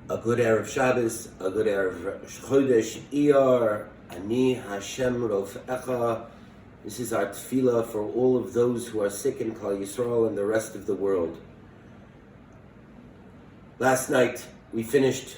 A good Erev Shabbos, a good Erev Chodesh Iyar, Ani Hashem Rofecha. This is our tefillah for all of those who are sick in Klal Yisrael and the rest of the world. Last night we finished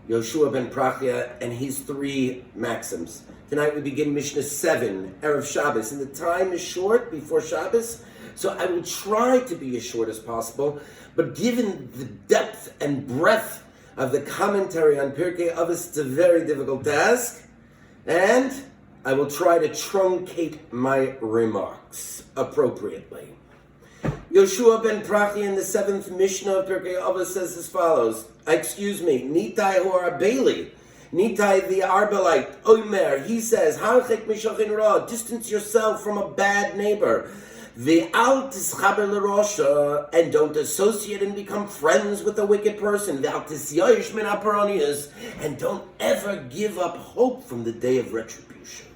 Yoshua ben Prachia and his 3 maxims. Tonight we begin Mishnah 7, Erev Shabbos, and the time is short before Shabbos, so I will try to be as short as possible, but given the depth and breadth of the commentary on Pirkei Avot, it's a very difficult task, and I will try to truncate my remarks appropriately. Yoshua ben Prachia in the 7th Mishnah of Pirkei Avot says as follows, Nitai hu Rabbi, Nitai the Arbelite, Omer, he says, Harchek mishachin ra, distance yourself from a bad neighbor. Ve'al titxaber lirasha, and don't associate and become friends with a wicked person. Ve'al tisyayish min haparonius, and don't ever give up hope from the day of retribution.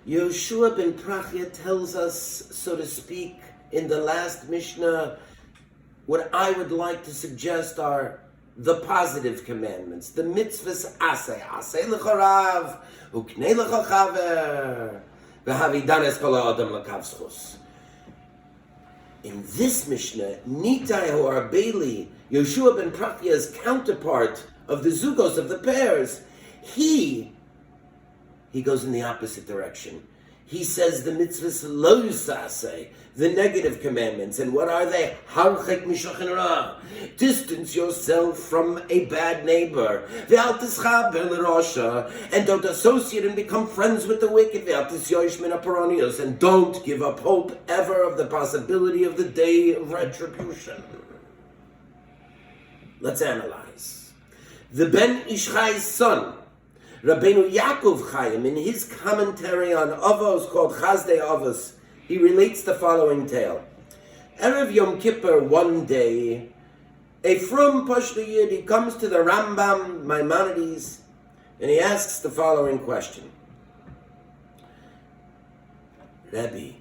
Yoshua ben Prachia tells us, so to speak, in the last Mishnah, what I would like to suggest are the positive commandments, the mitzvahs aseh l'charav, uknei l'chachaver, v'havidanes kol ha'adam l'kav zchus. In this Mishnah, Nitai hu Arbeli, Yoshua ben Prachia's counterpart of the zugos, of the pairs, he goes in the opposite direction. He says the mitzvahs lo yisaseh, the negative commandments. And what are they? Harchek mishachin ra, distance yourself from a bad neighbor. Ve'al titxaber lirasha, and don't associate and become friends with the wicked. Ve'al tisyayish min haparonios, and don't give up hope ever of the possibility of the day of retribution. Let's analyze. The Ben Ishchai's son, Rabbeinu Yaakov Chaim, in his commentary on Avos called Chazdei Avos, he relates the following tale. Erev Yom Kippur, one day, a frum Pashto Yid, he comes to the Rambam, Maimonides, and he asks the following question. Rabbi,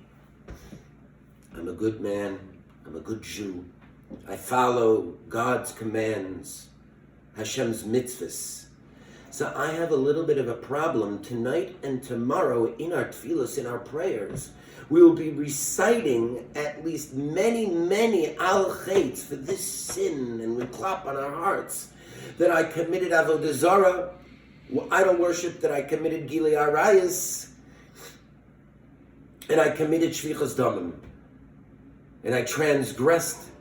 I'm a good man, I'm a good Jew, I follow God's commands, Hashem's mitzvahs. So I have a little bit of a problem. Tonight and tomorrow in our tefillos, in our prayers, we will be reciting at least many, many al-chaitz for this sin, and we clap on our hearts that I committed avodah zarah, idol worship, that I committed gilui arayos, and I committed shvichas damim, and I transgressed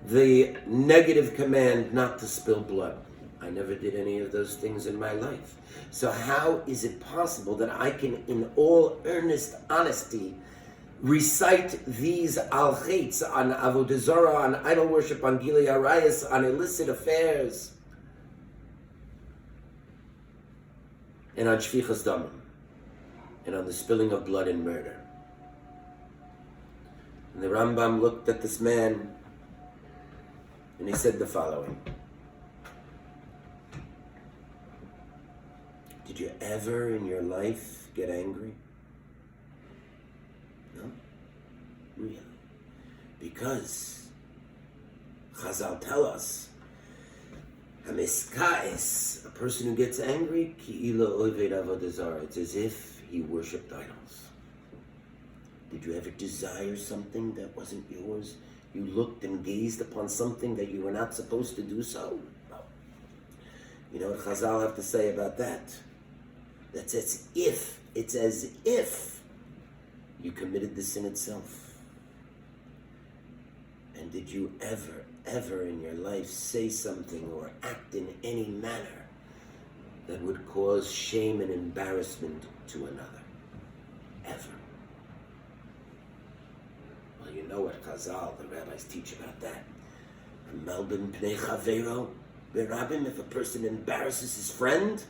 the negative command not to spill blood. I never did any of those things in my life. So how is it possible that I can, in all earnest honesty, recite these al-chaitz on avodah zarah, on idol worship, on gilui arayos, on illicit affairs, and on shvichas damim, and on the spilling of blood and murder? And the Rambam looked at this man, and he said the following. Did you ever in your life get angry? No? Really? Because Chazal tell us, Hamiskais, a person who gets angry, ki'ila oved avodah zarah, it's as if he worshipped idols. Did you ever desire something that wasn't yours? You looked and gazed upon something that you were not supposed to do so? No. You know what Chazal have to say about that? That's as if, it's as if you committed the sin itself. And did you ever in your life say something or act in any manner that would cause shame and embarrassment to another? Ever. Well, you know what Chazal, the rabbis, teach about that. Melbin pnei chavero berabim, if a person embarrasses his friend,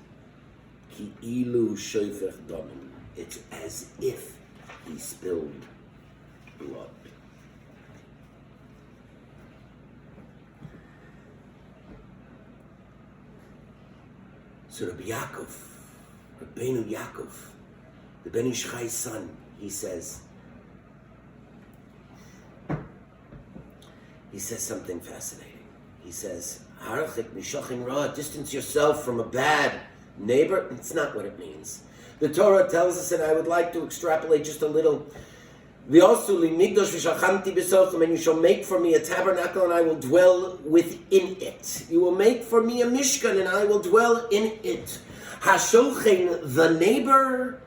Ki'ilu shoifech damim, it's as if he spilled blood. So Rabbi Rabbeinu Yaakov, the Ben Ishchai's son, he says something fascinating. He says, "Harchak mishachin ra," distance yourself from a bad neighbor. It's not what it means. The Torah tells us, and I would like to extrapolate just a little. And you shall make for me a tabernacle, and I will dwell within it. You will make for me a mishkan, and I will dwell in it. Hashochin, the neighbor,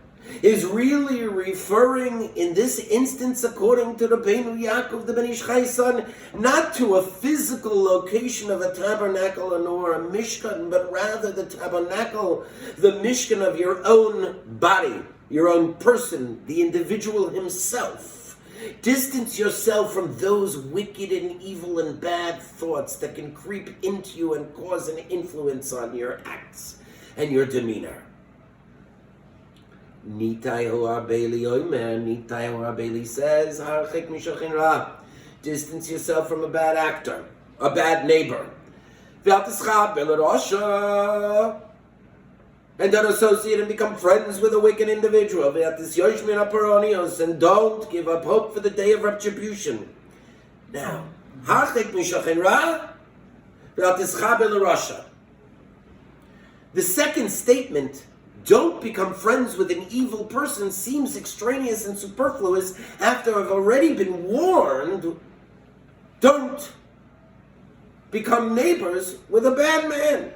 is really referring in this instance, according to Rabbeinu Yaakov, the Ben Ishchai's son, not to a physical location of a tabernacle nor a mishkan, but rather the tabernacle, the mishkan of your own body, your own person, the individual himself. Distance yourself from those wicked and evil and bad thoughts that can creep into you and cause an influence on your acts and your demeanor. Nitai Ho'abeli Omer, Nitai Ho'abeli says, Harchak mishachin ra, distance yourself from a bad actor, a bad neighbor. V'al lirasha, and don't associate and become friends with a wicked individual. And don't give up hope for the day of retribution. Now, Harchak mishachin ra, v'al lirasha. The second statement, don't become friends with an evil person, seems extraneous and superfluous after I've already been warned. Don't become neighbors with a bad man.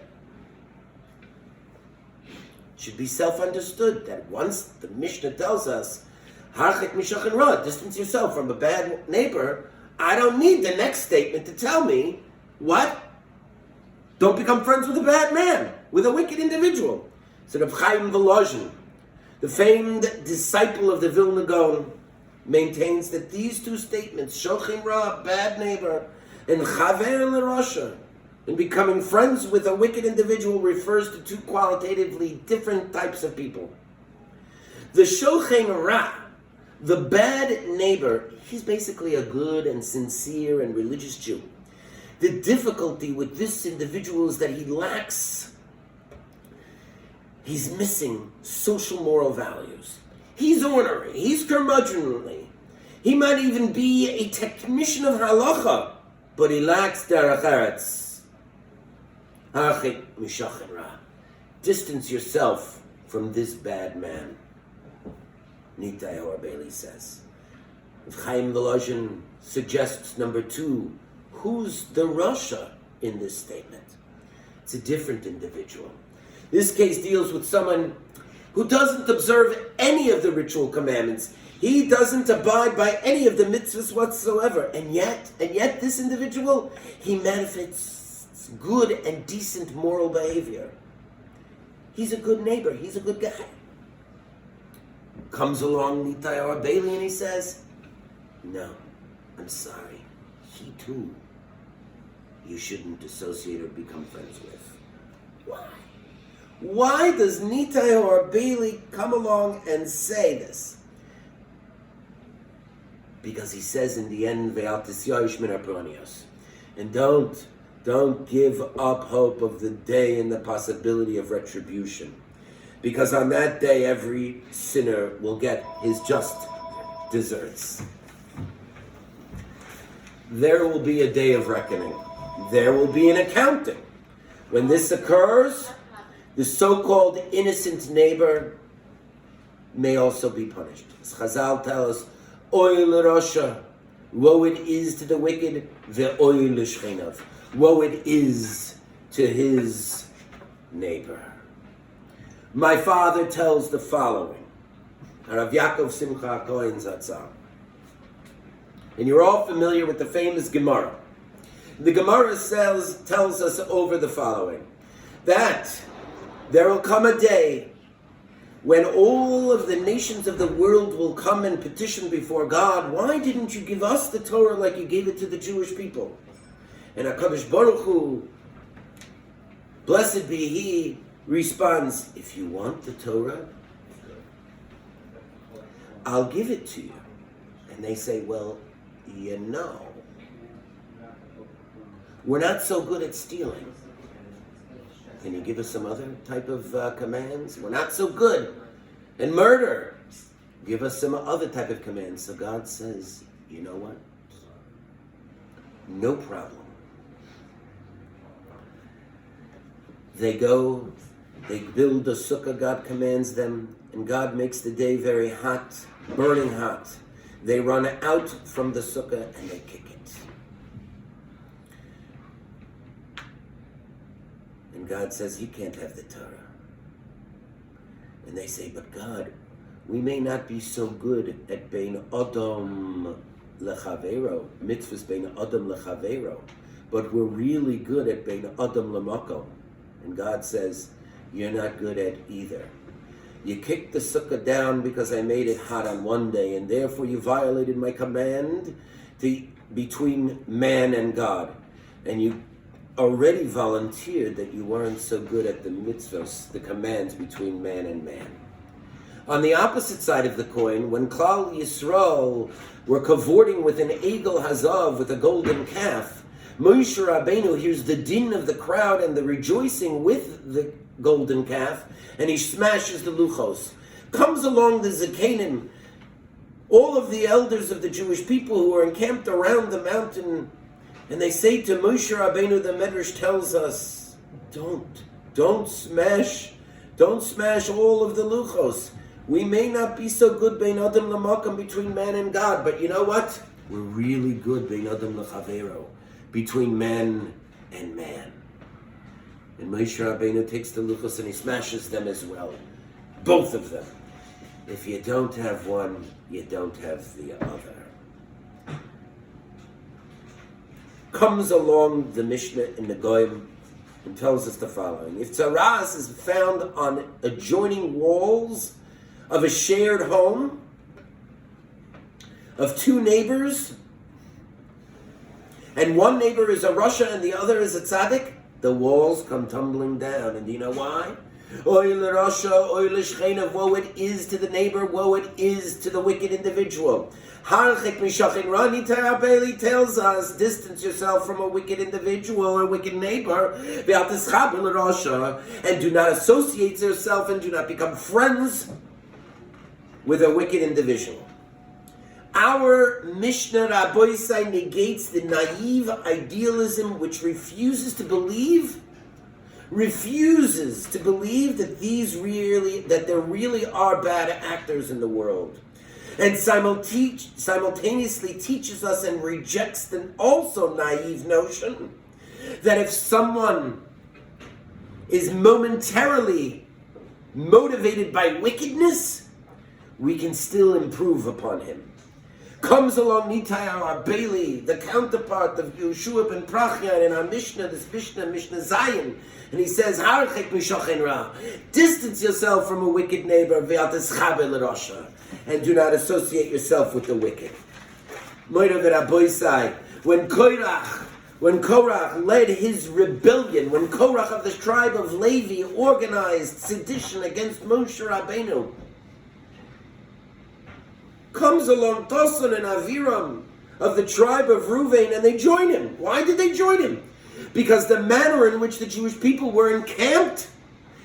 It should be self-understood that once the Mishnah tells us, Harchak mishachin ra, distance yourself from a bad neighbor, I don't need the next statement to tell me, what? Don't become friends with a bad man, with a wicked individual. So Rav Chaim Volozhin, the famed disciple of the Vilna Gaon, maintains that these two statements, Shochin Ra, bad neighbor, and Chaver L'Rasha, in becoming friends with a wicked individual, refers to two qualitatively different types of people. The Shochin Ra, the bad neighbor, he's basically a good and sincere and religious Jew. The difficulty with this individual is that he's missing social moral values. He's ornery, he's curmudgeonly. He might even be a technician of halacha, but he lacks derech eretz. Harchak mishachin ra. Distance yourself from this bad man. Nitai Ho'abeli says. Chaim Volozhin suggests number 2, who's the Rasha in this statement? It's a different individual. This case deals with someone who doesn't observe any of the ritual commandments. He doesn't abide by any of the mitzvahs whatsoever. And yet this individual, he manifests good and decent moral behavior. He's a good neighbor. He's a good guy. Comes along Nitai Ho'abeli and he says, no, I'm sorry. He too, you shouldn't associate or become friends with. Why? Why does Nitai Ho'abeli come along and say this? Because he says in the end, Ve'al tisyayish min hapronios, and don't give up hope of the day and the possibility of retribution. Because on that day, every sinner will get his just deserts. There will be a day of reckoning. There will be an accounting. When this occurs, the so-called innocent neighbor may also be punished. As Chazal tell us, Oy l'rasha, woe it is to the wicked, ve'oy l'shchenav, woe it is to his neighbor. My father tells the following, Rav Yaakov Simcha Cohen Zatzal. And you're all familiar with the famous Gemara. The Gemara tells us over the following, that there will come a day when all of the nations of the world will come and petition before God, why didn't you give us the Torah like you gave it to the Jewish people? And HaKadosh Baruch Hu, blessed be He, responds, if you want the Torah, I'll give it to you. And they say, well, you know, we're not so good at stealing. Can you give us some other type of commands? We're not so good. And murder. Give us some other type of commands. So God says, you know what? No problem. They go, they build a sukkah God commands them, and God makes the day very hot, burning hot. They run out from the sukkah and they kick it. And God says, you can't have the Torah. And they say, but God, we may not be so good at bein Adam lechavero, mitzvahs bein Adam lechavero, but we're really good at bein Adam lemakom. And God says, you're not good at either. You kicked the sukkah down because I made it hot on one day, and therefore you violated my command between man and God. And you already volunteered that you weren't so good at the mitzvahs, the commands between man and man. On the opposite side of the coin, when Klal Yisrael were cavorting with an Egel Hazav, with a golden calf, Moshe Rabbeinu hears the din of the crowd and the rejoicing with the golden calf, and he smashes the luchos. Comes along the Zakanim, all of the elders of the Jewish people who are encamped around the mountain, and they say to Moshe Rabbeinu, the Medrash tells us, don't smash all of the luchos. We may not be so good bein Adam l'makam, between man and God, but you know what? We're really good bein Adam l'chavero, between man and man. And Moshe Rabbeinu takes the luchos and he smashes them as well. Both of them. If you don't have one, you don't have the other. Comes along the Mishnah in the Goyim and tells us the following. If tzaras is found on adjoining walls of a shared home, of two neighbors, and one neighbor is a Rasha and the other is a tzaddik, the walls come tumbling down. And do you know why? Oy l'Rasha, oy l'shcheina, woe it is to the neighbor, woe it is to the wicked individual. Harchak mishachin rani tarabeli tells us, distance yourself from a wicked individual or wicked neighbor, ve'atischaber l'Rasha, and do not associate yourself and do not become friends with a wicked individual. Our Mishnah Rabbi negates the naive idealism which refuses to believe that there really are bad actors in the world, and simultaneously teaches us and rejects the also naive notion that if someone is momentarily motivated by wickedness, we can still improve upon him. Comes along Nitai Arbeli, the counterpart of Yehoshua ben Prachya in our Mishnah, Mishnah Zayin, and he says, Harchak mishachin ra, distance yourself from a wicked neighbor, ve'atischaber l'Rasha, and do not associate yourself with the wicked. Moira v'Rabboisai, when Korach led his rebellion, when Korach of the tribe of Levi organized sedition against Moshe Rabbeinu, comes along Toson and Aviram of the tribe of Ruvain, and they join him. Why did they join him? Because the manner in which the Jewish people were encamped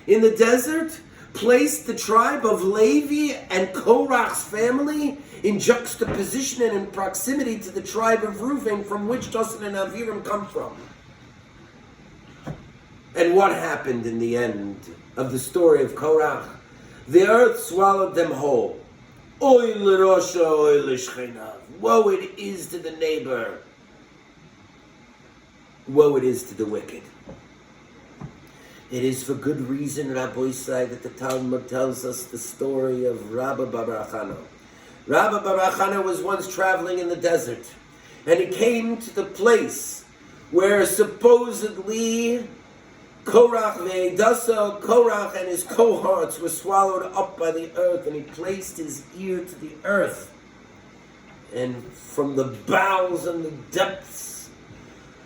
in the desert placed the tribe of Levi and Korach's family in juxtaposition and in proximity to the tribe of Ruvain, from which Toson and Aviram come from. And what happened in the end of the story of Korach? The earth swallowed them whole. Oy l'Rasha, oy l'shcheinav. Woe it is to the neighbor. Woe it is to the wicked. It is for good reason, Rabbi said, that the Talmud tells us the story of Rabbi Bar Achana. Rabbi Bar Achana was once traveling in the desert, and he came to the place where supposedly Korach and his cohorts were swallowed up by the earth, and he placed his ear to the earth. And from the bowels and the depths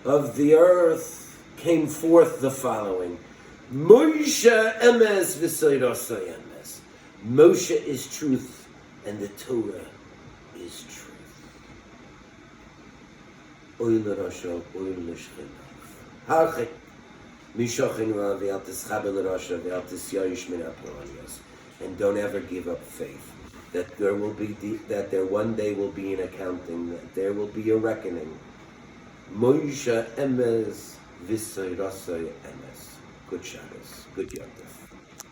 of the earth came forth the following. Moshe emes v'soyrosay emes. Moshe is truth, and the Torah is truth. Oy l'Rasha, oy l'shcheinav. Harchak mishachin ra ve'atischaber l'Rasha ve'atisyayish min ha'polanios. And don't ever give up faith that there one day will be an accounting, that there will be a reckoning. Moshe emes v'soyrosay emes. Good Shabbos. Good Yom Tov.